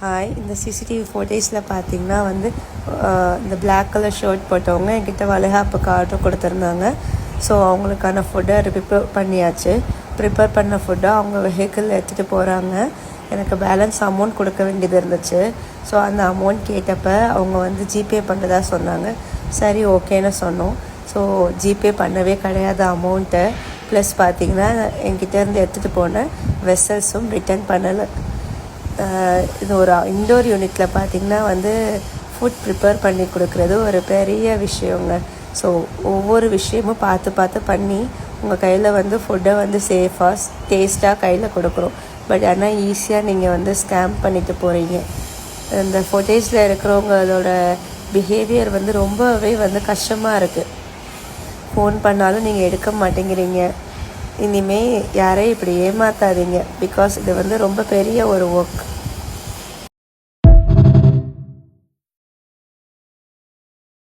Hi, இந்த CCTV ஃபோட்டேஜில் பார்த்தீங்கன்னா வந்து இந்த பிளாக் கலர் ஷர்ட் போட்டவங்க என்கிட்ட வளைகாப்புக்கு ஆர்டர் கொடுத்துருந்தாங்க. ஸோ அவங்களுக்கான ஃபுட்டை ப்ரிப்பேர் பண்ண ஃபுட்டை அவங்க வெஹிக்கிளில் எடுத்துகிட்டு போகிறாங்க. எனக்கு பேலன்ஸ் அமௌண்ட் கொடுக்க வேண்டியது இருந்துச்சு. ஸோ அந்த அமௌண்ட் கேட்டப்போ அவங்க வந்து ஜிபே பண்ணுறதா சொன்னாங்க. சரி, ஓகேன்னு சொன்னோம். ஸோ ஜிபே பண்ணவே கிடையாது அமௌண்ட்டை. ப்ளஸ் பார்த்திங்கன்னா என்கிட்டேருந்து எடுத்துகிட்டு போன வெசல்ஸும் ரிட்டர்ன் பண்ணலை. இது ஒரு இன்டோர் யூனிட்டில் பார்த்திங்கன்னா வந்து ஃபுட் ப்ரிப்பேர் பண்ணி கொடுக்குறது ஒரு பெரிய விஷயங்க. ஸோ ஒவ்வொரு விஷயமும் பார்த்து பண்ணி உங்கள் கையில் வந்து ஃபுட்டை வந்து சேஃபாக டேஸ்ட்டாக கையில் கொடுக்குறோம். பட் ஆனால் ஈஸியாக நீங்கள் வந்து ஸ்கேம் பண்ணிட்டு போகிறீங்க. இந்த ஃபுட்டேஜில் இருக்கிறவங்களோட பிஹேவியர் வந்து ரொம்பவே வந்து கஷ்டமாக இருக்குது. ஃபோன் பண்ணாலும் நீங்கள் எடுக்க மாட்டேங்கிறீங்க. இனிமேல் யாரையும் இப்படி ஏமாற்றாதீங்க. பிகாஸ் இது வந்து ரொம்ப பெரிய ஒரு ஒர்க்.